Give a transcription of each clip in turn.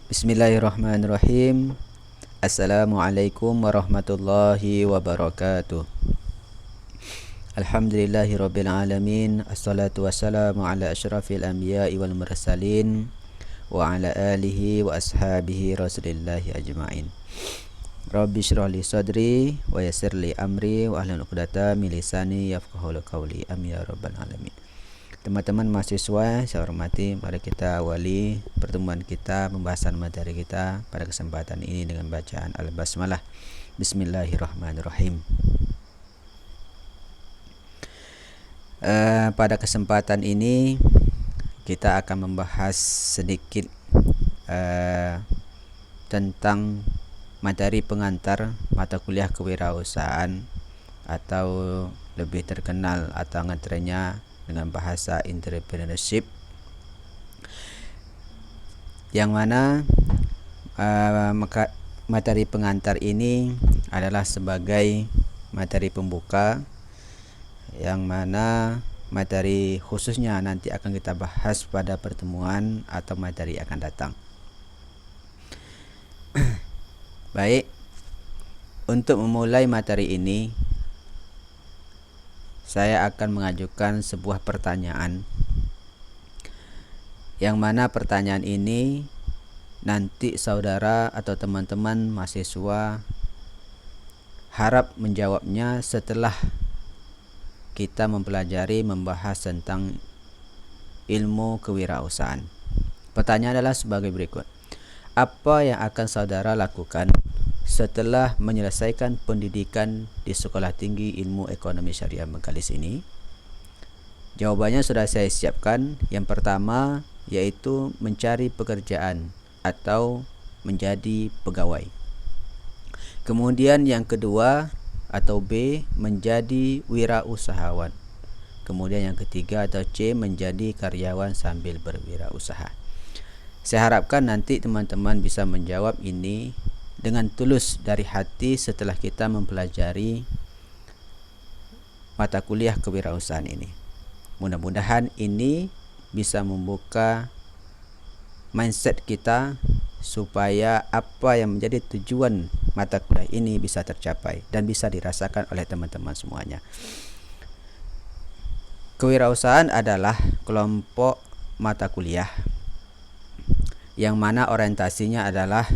Bismillahirrahmanirrahim. Assalamualaikum warahmatullahi wabarakatuh. Alhamdulillahirabbil alamin. Assalatu wassalamu ala asyrafil anbiya'i wal mursalin wa ala alihi wa ashabihi rasulillahi ajma'in. Rabbi shrah li sadri wa yassir li amri wa ahlul 'uqdatam min lisani yafqahu qawli. Amin ya rabbal alamin. Teman-teman mahasiswa, saya hormati, mari kita awali pertemuan kita, pembahasan materi kita pada kesempatan ini dengan bacaan Al-Basmalah. Bismillahirrahmanirrahim. Pada kesempatan ini kita akan membahas sedikit tentang materi pengantar mata kuliah kewirausahaan atau lebih terkenal atau ngetrennya dengan bahasa entrepreneurship, yang mana materi pengantar ini adalah sebagai materi pembuka, yang mana materi khususnya nanti akan kita bahas pada pertemuan atau materi akan datang. Baik, untuk memulai materi ini saya akan mengajukan sebuah pertanyaan, yang mana pertanyaan ini nanti saudara atau teman-teman mahasiswa harap menjawabnya setelah kita mempelajari membahas tentang ilmu kewirausahaan. Pertanyaan adalah sebagai berikut: apa yang akan saudara lakukan setelah menyelesaikan pendidikan di Sekolah Tinggi Ilmu Ekonomi Syariah Bengkalis ini? Jawabannya sudah saya siapkan. Yang pertama yaitu mencari pekerjaan atau menjadi pegawai. Kemudian yang kedua atau B, menjadi wirausahawan. Kemudian yang ketiga atau C, menjadi karyawan sambil berwirausaha. Saya harapkan nanti teman-teman bisa menjawab ini dengan tulus dari hati setelah kita mempelajari mata kuliah kewirausahaan ini. Mudah-mudahan ini bisa membuka mindset kita supaya apa yang menjadi tujuan mata kuliah ini bisa tercapai dan bisa dirasakan oleh teman-teman semuanya. Kewirausahaan adalah kelompok mata kuliah yang mana orientasinya adalah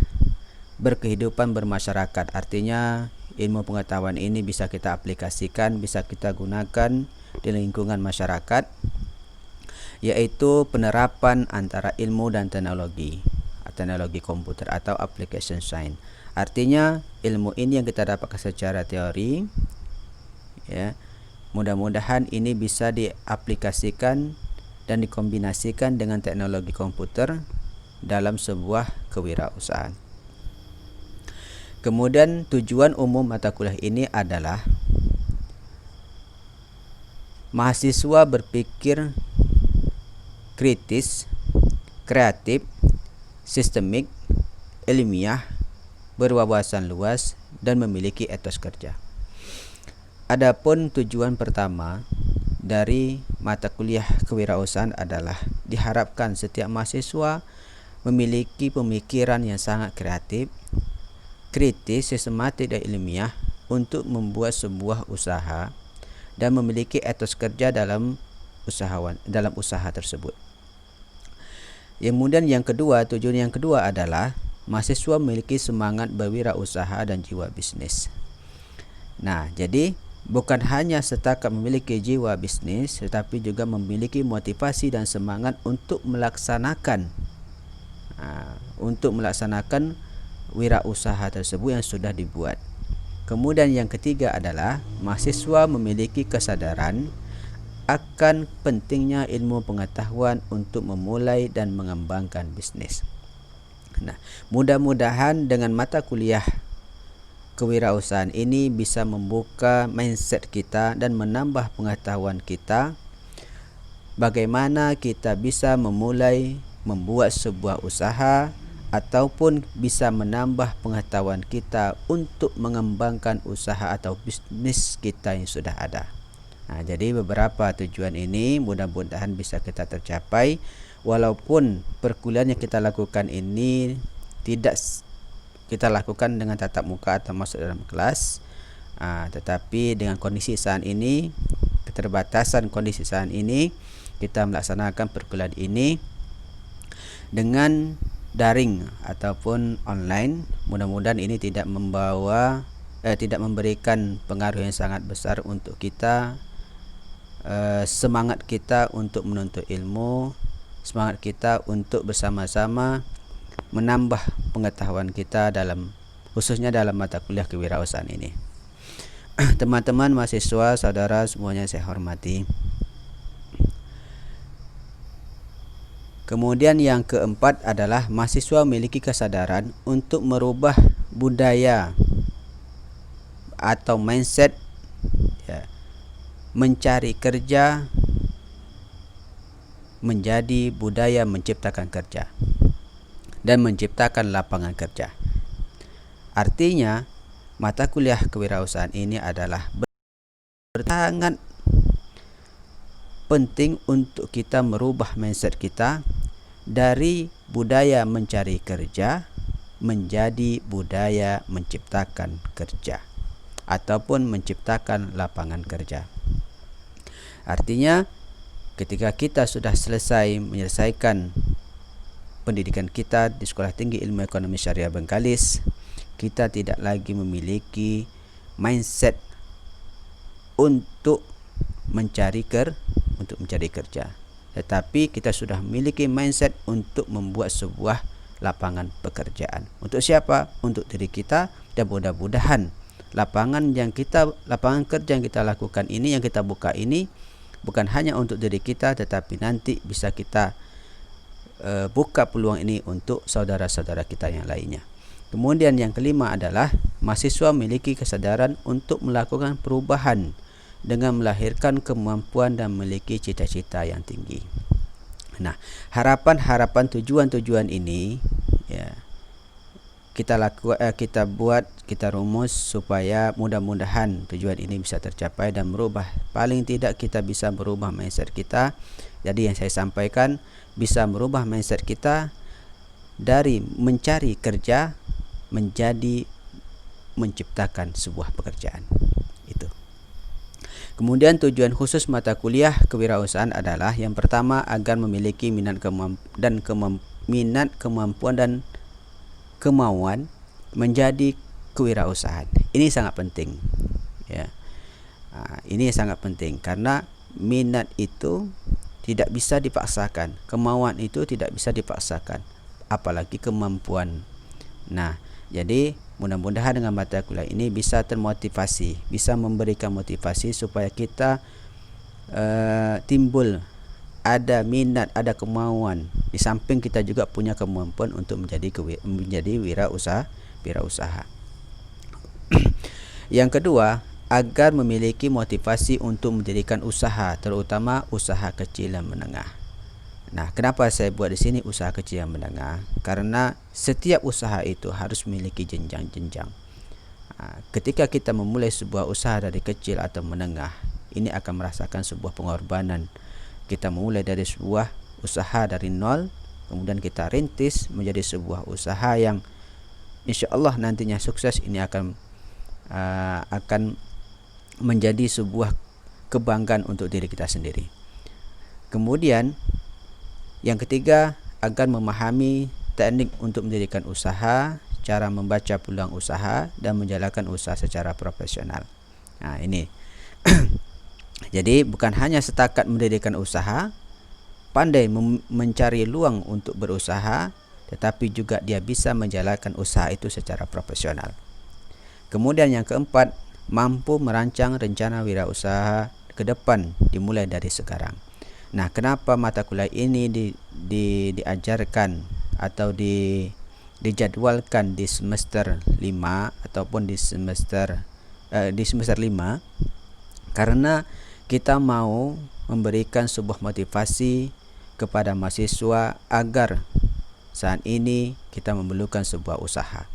berkehidupan bermasyarakat. Artinya ilmu pengetahuan ini bisa kita aplikasikan, bisa kita gunakan di lingkungan masyarakat, yaitu penerapan antara ilmu dan teknologi komputer atau application science. Artinya ilmu ini yang kita dapatkan secara teori, ya, mudah-mudahan ini bisa diaplikasikan dan dikombinasikan dengan teknologi komputer dalam sebuah kewirausahaan. Kemudian tujuan umum mata kuliah ini adalah mahasiswa berpikir kritis, kreatif, sistemik, ilmiah, berwawasan luas, dan memiliki etos kerja. Adapun tujuan pertama dari mata kuliah kewirausahaan adalah diharapkan setiap mahasiswa memiliki pemikiran yang sangat kreatif, kritis, sistematik, dan ilmiah untuk membuat sebuah usaha dan memiliki etos kerja dalam usaha tersebut. Kemudian yang kedua, tujuan yang kedua adalah mahasiswa memiliki semangat berwirausaha dan jiwa bisnis. Nah, jadi bukan hanya setakat memiliki jiwa bisnis, tetapi juga memiliki motivasi dan semangat untuk melaksanakan wirausaha tersebut yang sudah dibuat. Kemudian yang ketiga adalah mahasiswa memiliki kesadaran akan pentingnya ilmu pengetahuan untuk memulai dan mengembangkan bisnis. Nah, mudah-mudahan dengan mata kuliah kewirausahaan ini bisa membuka mindset kita dan menambah pengetahuan kita bagaimana kita bisa memulai membuat sebuah usaha ataupun bisa menambah pengetahuan kita untuk mengembangkan usaha atau bisnis kita yang sudah ada. Nah, jadi beberapa tujuan ini mudah-mudahan bisa kita tercapai, walaupun perkuliahan yang kita lakukan ini tidak kita lakukan dengan tatap muka atau masuk dalam kelas, tetapi dengan kondisi saat ini, keterbatasan kondisi saat ini, kita melaksanakan perkuliahan ini dengan daring ataupun online. Mudah-mudahan ini tidak memberikan pengaruh yang sangat besar untuk kita, semangat kita untuk menuntut ilmu, semangat kita untuk bersama-sama menambah pengetahuan kita khususnya dalam mata kuliah kewirausahaan ini. Teman-teman mahasiswa, saudara semuanya saya hormati. Kemudian yang keempat adalah mahasiswa memiliki kesadaran untuk merubah budaya atau mindset mencari kerja menjadi budaya menciptakan kerja dan menciptakan lapangan kerja. Artinya, mata kuliah kewirausahaan ini adalah sangat penting untuk kita merubah mindset kita dari budaya mencari kerja menjadi budaya menciptakan kerja ataupun menciptakan lapangan kerja. Artinya, ketika kita sudah menyelesaikan pendidikan kita di Sekolah Tinggi Ilmu Ekonomi Syariah Bengkalis, kita tidak lagi memiliki mindset untuk mencari kerja, tetapi kita sudah memiliki mindset untuk membuat sebuah lapangan pekerjaan. Untuk siapa? Untuk diri kita, dan mudah-mudahan lapangan kerja yang kita lakukan ini, yang kita buka ini, bukan hanya untuk diri kita, tetapi nanti bisa kita buka peluang ini untuk saudara-saudara kita yang lainnya. Kemudian yang kelima adalah mahasiswa memiliki kesadaran untuk melakukan perubahan dengan melahirkan kemampuan dan memiliki cita-cita yang tinggi. Nah, harapan-harapan, tujuan-tujuan ini kita buat, kita rumus supaya mudah-mudahan tujuan ini bisa tercapai dan merubah, paling tidak kita bisa merubah mindset kita. Jadi yang saya sampaikan, bisa merubah mindset kita dari mencari kerja menjadi menciptakan sebuah pekerjaan. Itu. Kemudian tujuan khusus mata kuliah kewirausahaan adalah yang pertama, agar memiliki minat kemampuan dan kemauan menjadi kewirausahaan. Ini sangat penting, ya. Ini sangat penting karena minat itu tidak bisa dipaksakan, kemauan itu tidak bisa dipaksakan, apalagi kemampuan. Nah, jadi mudah-mudahan dengan mata kuliah ini bisa termotivasi, bisa memberikan motivasi supaya kita timbul ada minat, ada kemauan. Di samping kita juga punya kemampuan untuk menjadi wirausaha. Yang kedua, agar memiliki motivasi untuk mendirikan usaha, terutama usaha kecil dan menengah. Nah, kenapa saya buat di sini usaha kecil dan menengah? Karena setiap usaha itu harus memiliki jenjang-jenjang. Ketika kita memulai sebuah usaha dari kecil atau menengah, ini akan merasakan sebuah pengorbanan. Kita memulai dari sebuah usaha dari nol, kemudian kita rintis menjadi sebuah usaha yang insya Allah nantinya sukses. Ini akan menjadi sebuah kebanggaan untuk diri kita sendiri. Kemudian yang ketiga, agar memahami teknik untuk mendirikan usaha, cara membaca peluang usaha, dan menjalankan usaha secara profesional. Nah, ini. Jadi bukan hanya setakat mendirikan usaha, pandai mencari peluang untuk berusaha, tetapi juga dia bisa menjalankan usaha itu secara profesional. Kemudian yang keempat, mampu merancang rencana wirausaha ke depan dimulai dari sekarang. Nah, kenapa mata kuliah ini diajarkan atau dijadwalkan di semester 5 ataupun di semester 5? Karena kita mau memberikan sebuah motivasi kepada mahasiswa agar saat ini kita memerlukan sebuah usaha.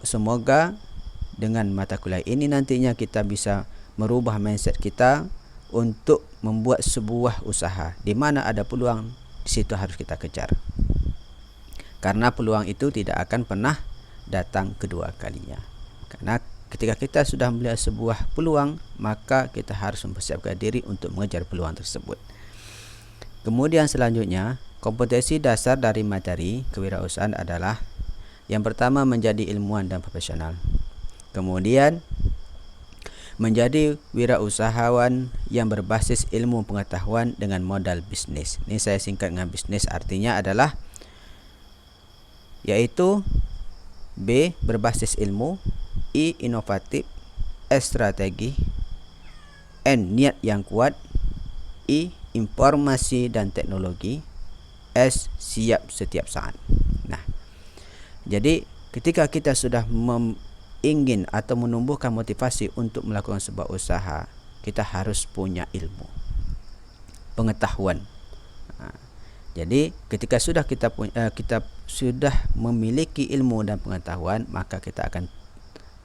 Semoga dengan mata kuliah ini nantinya kita bisa merubah mindset kita untuk membuat sebuah usaha. Di mana ada peluang, di situ harus kita kejar. Karena peluang itu tidak akan pernah datang kedua kalinya. Karena ketika kita sudah melihat sebuah peluang, maka kita harus mempersiapkan diri untuk mengejar peluang tersebut. Kemudian selanjutnya, kompetensi dasar dari materi kewirausahaan adalah yang pertama menjadi ilmuwan dan profesional. Kemudian menjadi wirausahawan yang berbasis ilmu pengetahuan dengan modal bisnis. Ini saya singkat dengan bisnis, artinya adalah yaitu B. berbasis ilmu, I. inovatif, S. strategi, N. niat yang kuat, I. informasi dan teknologi, S. siap setiap saat. Nah, jadi ketika kita sudah ingin atau menumbuhkan motivasi untuk melakukan sebuah usaha, kita harus punya ilmu, pengetahuan. Jadi ketika sudah kita sudah memiliki ilmu dan pengetahuan, maka kita akan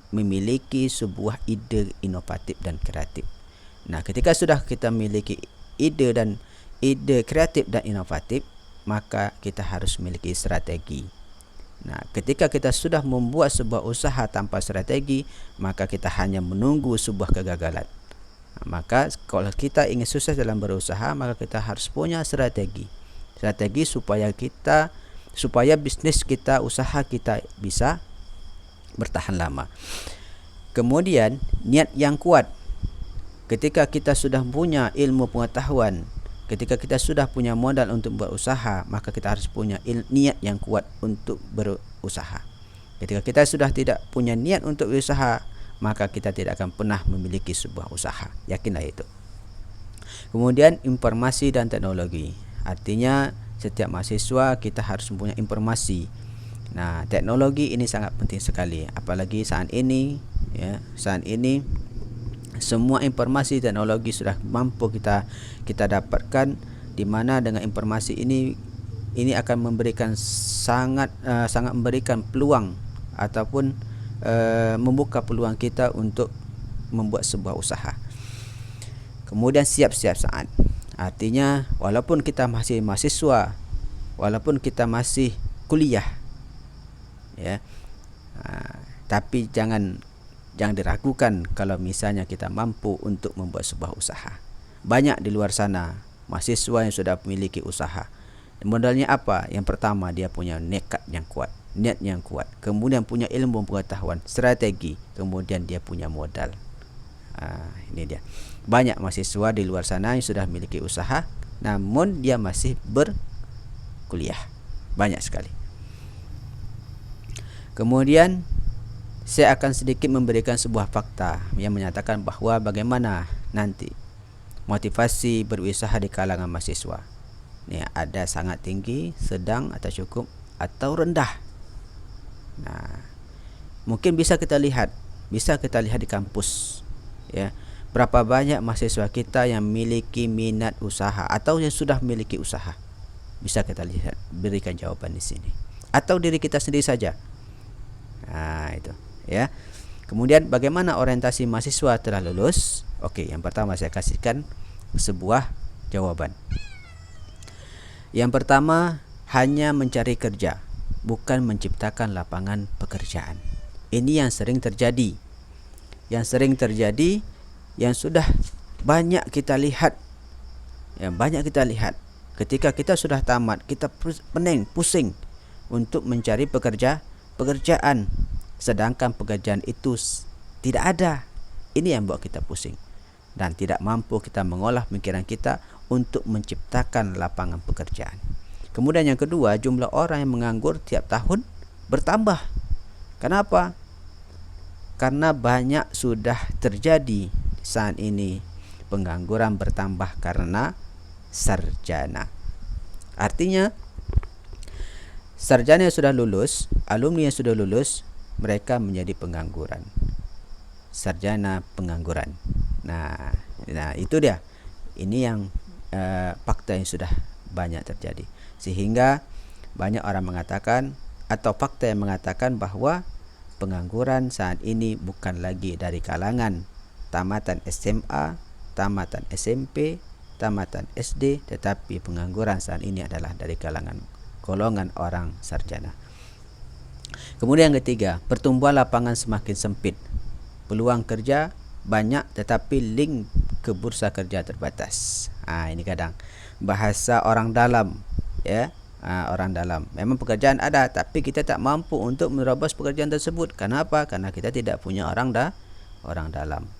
memiliki sebuah ide inovatif dan kreatif. Nah, ketika sudah kita memiliki ide kreatif dan inovatif, maka kita harus memiliki strategi. Nah, ketika kita sudah membuat sebuah usaha tanpa strategi, maka kita hanya menunggu sebuah kegagalan. Nah, maka kalau kita ingin sukses dalam berusaha, maka kita harus punya strategi. Strategi supaya bisnis kita, usaha kita bisa bertahan lama. Kemudian niat yang kuat. Ketika kita sudah punya ilmu pengetahuan, ketika kita sudah punya modal untuk berusaha, maka kita harus punya niat yang kuat untuk berusaha. Ketika kita sudah tidak punya niat untuk berusaha, maka kita tidak akan pernah memiliki sebuah usaha. Yakinlah itu. Kemudian informasi dan teknologi. Artinya setiap mahasiswa kita harus mempunyai informasi. Nah, teknologi ini sangat penting sekali, apalagi saat ini semua informasi teknologi sudah mampu kita dapatkan, di mana dengan informasi ini akan memberikan sangat memberikan peluang ataupun membuka peluang kita untuk membuat sebuah usaha. Kemudian siap saat. Artinya walaupun kita masih mahasiswa, walaupun kita masih kuliah, tapi jangan diragukan kalau misalnya kita mampu untuk membuat sebuah usaha. Banyak di luar sana mahasiswa yang sudah memiliki usaha. Modalnya apa? Yang pertama, dia punya nekat yang kuat, niat yang kuat, kemudian punya ilmu pengetahuan, strategi, kemudian dia punya modal. Ini dia. Banyak mahasiswa di luar sana yang sudah memiliki usaha, namun dia masih berkuliah. Banyak sekali. Kemudian saya akan sedikit memberikan sebuah fakta yang menyatakan bahwa bagaimana nanti motivasi berusaha di kalangan mahasiswa. Ini ada sangat tinggi, sedang atau cukup atau rendah. Nah, mungkin bisa kita lihat di kampus, ya. Berapa banyak mahasiswa kita yang memiliki minat usaha atau yang sudah memiliki usaha? Bisa kita lihat, berikan jawaban di sini. Atau diri kita sendiri saja. Nah, itu, ya. Kemudian bagaimana orientasi mahasiswa telah lulus? Oke, yang pertama saya kasihkan sebuah jawaban. Yang pertama, hanya mencari kerja, bukan menciptakan lapangan pekerjaan. Ini yang sering terjadi. Yang sudah banyak kita lihat. Ketika kita sudah tamat, kita pusing untuk mencari pekerjaan, sedangkan pekerjaan itu tidak ada. Ini yang buat kita pusing dan tidak mampu kita mengolah pikiran kita untuk menciptakan lapangan pekerjaan. Kemudian yang kedua, jumlah orang yang menganggur tiap tahun bertambah. Kenapa? Karena banyak sudah terjadi saat ini pengangguran bertambah karena sarjana. Artinya sarjana yang sudah lulus, alumni yang sudah lulus, mereka menjadi pengangguran. Sarjana pengangguran. Nah itu dia. Ini yang fakta yang sudah banyak terjadi. Sehingga banyak orang mengatakan atau fakta yang mengatakan bahwa pengangguran saat ini bukan lagi dari kalangan tamatan SMA, tamatan SMP, tamatan SD, tetapi pengangguran saat ini adalah dari kalangan golongan orang sarjana. Kemudian yang ketiga, pertumbuhan lapangan semakin sempit. Peluang kerja banyak tetapi link ke bursa kerja terbatas. Ini kadang bahasa orang dalam, ya. Orang dalam. Memang pekerjaan ada tapi kita tak mampu untuk menerobos pekerjaan tersebut. Kenapa? Karena kita tidak punya orang dalam.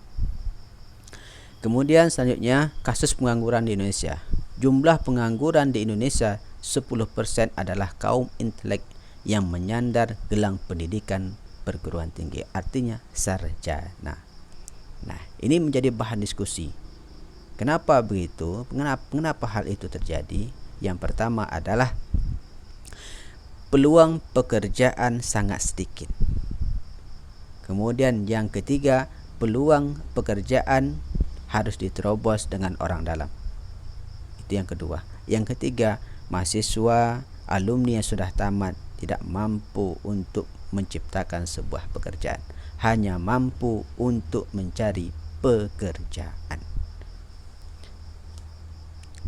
Kemudian selanjutnya, kasus pengangguran di Indonesia. Jumlah pengangguran di Indonesia 10% adalah kaum intelek yang menyandar gelang pendidikan perguruan tinggi, artinya sarjana. Nah, ini menjadi bahan diskusi. Kenapa begitu? Mengapa hal itu terjadi? Yang pertama adalah peluang pekerjaan sangat sedikit. Kemudian yang ketiga, peluang pekerjaan harus diterobos dengan orang dalam. Itu yang kedua. Yang ketiga, mahasiswa, alumni yang sudah tamat tidak mampu untuk menciptakan sebuah pekerjaan, hanya mampu untuk mencari pekerjaan.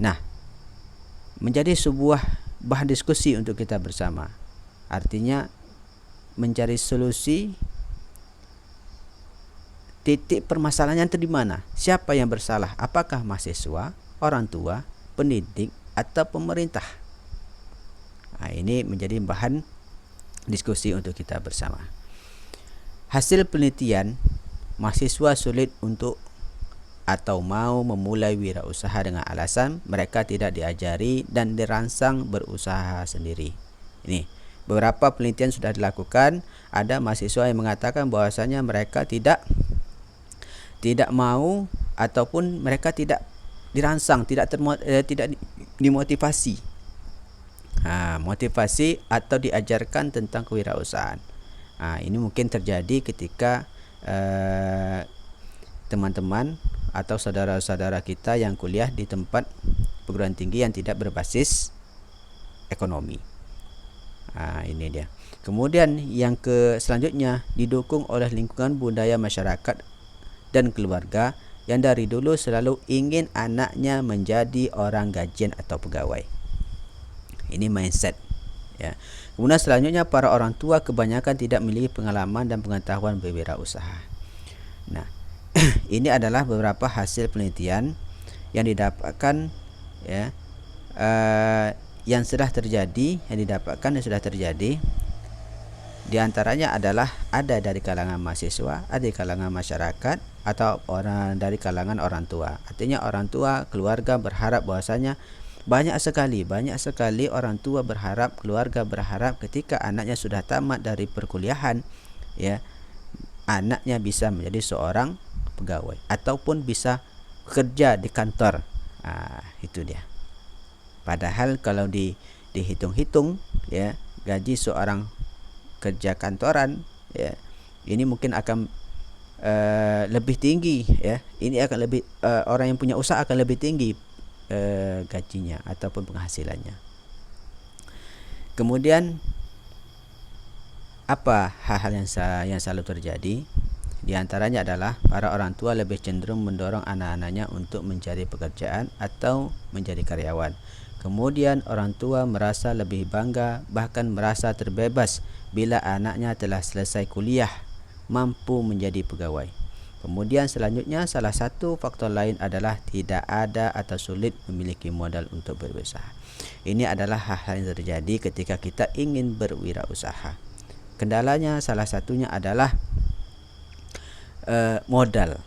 Nah, menjadi sebuah bahan diskusi untuk kita bersama. Artinya mencari solusi. Titik permasalahannya itu di mana? Siapa yang bersalah? Apakah mahasiswa, orang tua, pendidik, atau pemerintah? Ini menjadi bahan diskusi untuk kita bersama. Hasil penelitian, mahasiswa sulit untuk atau mau memulai wirausaha dengan alasan mereka tidak diajari dan dirangsang berusaha sendiri. Ini beberapa penelitian sudah dilakukan. Ada mahasiswa yang mengatakan bahwasanya mereka tidak mau ataupun mereka tidak dirangsang, tidak dimotivasi. Motivasi atau diajarkan tentang kewirausahaan. Ini mungkin terjadi ketika teman-teman atau saudara-saudara kita yang kuliah di tempat perguruan tinggi yang tidak berbasis ekonomi. Ini dia. Kemudian yang selanjutnya, didukung oleh lingkungan budaya masyarakat dan keluarga yang dari dulu selalu ingin anaknya menjadi orang gajian atau pegawai. Ini mindset, ya. Kemudian selanjutnya, para orang tua kebanyakan tidak memiliki pengalaman dan pengetahuan berwirausaha. Nah, ini adalah beberapa hasil penelitian yang didapatkan, ya, yang sudah terjadi. Di antaranya adalah ada dari kalangan mahasiswa, ada dari kalangan masyarakat, atau orang dari kalangan orang tua. Artinya orang tua, keluarga berharap bahwasanya banyak sekali orang tua berharap, keluarga berharap ketika anaknya sudah tamat dari perkuliahan, ya, anaknya bisa menjadi seorang pegawai ataupun bisa kerja di kantor. Itu dia. Padahal kalau dihitung-hitung, ya, gaji seorang kerja kantoran, ya, ini mungkin akan lebih tinggi, ya. Ini akan lebih orang yang punya usaha akan lebih tinggi gajinya ataupun penghasilannya. Kemudian apa hal-hal yang selalu terjadi? Di antaranya adalah para orang tua lebih cenderung mendorong anak-anaknya untuk mencari pekerjaan atau menjadi karyawan. Kemudian orang tua merasa lebih bangga, bahkan merasa terbebas bila anaknya telah selesai kuliah, mampu menjadi pegawai. Kemudian selanjutnya, salah satu faktor lain adalah tidak ada atau sulit memiliki modal untuk berusaha. Ini adalah hal-hal yang terjadi ketika kita ingin berwirausaha. Kendalanya salah satunya adalah modal.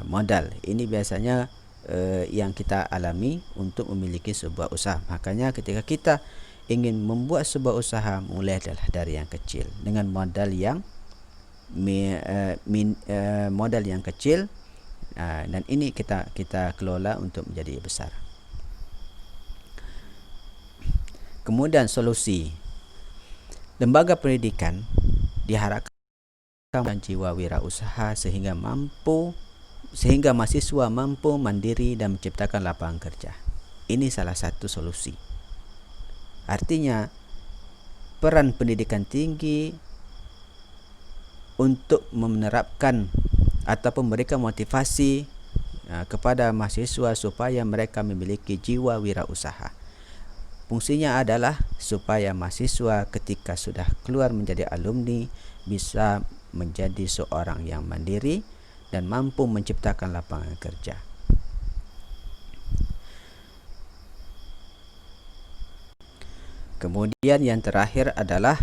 Modal ini biasanya yang kita alami untuk memiliki sebuah usaha. Makanya ketika kita ingin membuat sebuah usaha, mulai adalah dari yang kecil dengan modal yang kecil, dan ini kita kelola untuk menjadi besar. Kemudian solusi, lembaga pendidikan diharapkan dan jiwa wirausaha sehingga mahasiswa mampu mandiri dan menciptakan lapangan kerja. Ini salah satu solusi. Artinya peran pendidikan tinggi untuk menerapkan atau memberikan motivasi kepada mahasiswa supaya mereka memiliki jiwa wirausaha. Fungsinya adalah supaya mahasiswa ketika sudah keluar menjadi alumni bisa menjadi seorang yang mandiri dan mampu menciptakan lapangan kerja. Kemudian yang terakhir adalah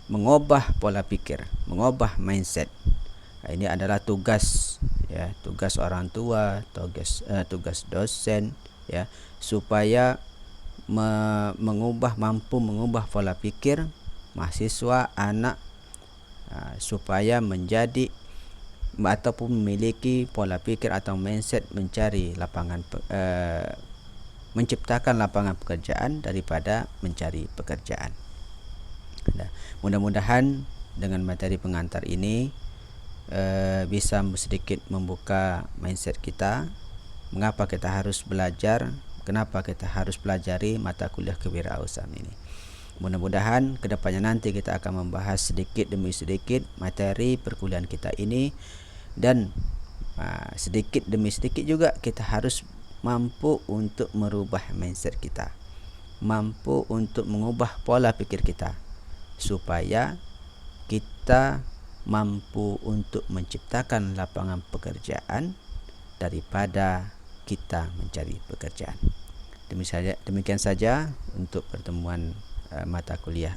mengubah pola pikir, mengubah mindset. Ini adalah tugas tugas orang tua, tugas dosen supaya mampu mengubah pola pikir mahasiswa anak supaya menjadi ataupun memiliki pola pikir atau mindset menciptakan lapangan pekerjaan daripada mencari pekerjaan. Mudah-mudahan dengan materi pengantar ini bisa sedikit membuka mindset kita. Mengapa kita harus belajar? Kenapa kita harus pelajari mata kuliah kewirausahaan ini? Mudah-mudahan kedepannya nanti kita akan membahas sedikit demi sedikit materi perkuliahan kita ini, dan sedikit demi sedikit juga kita harus mampu untuk merubah mindset kita, mampu untuk mengubah pola pikir kita, supaya kita mampu untuk menciptakan lapangan pekerjaan daripada kita mencari pekerjaan. Demikian saja untuk pertemuan mata kuliah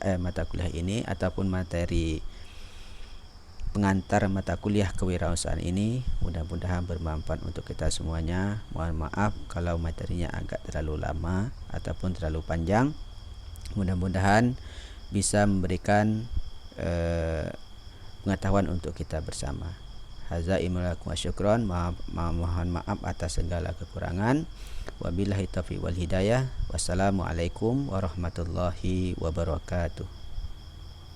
ini ataupun materi pengantar mata kuliah kewirausahaan ini. Mudah-mudahan bermanfaat untuk kita semuanya. Mohon maaf kalau materinya agak terlalu lama ataupun terlalu panjang. Mudah-mudahan bisa memberikan pengetahuan untuk kita bersama. Hadza imalakum wa syukron. Mohon maaf atas segala kekurangan. Wabillahi taufiq wal hidayah. Wassalamualaikum warahmatullahi wabarakatuh.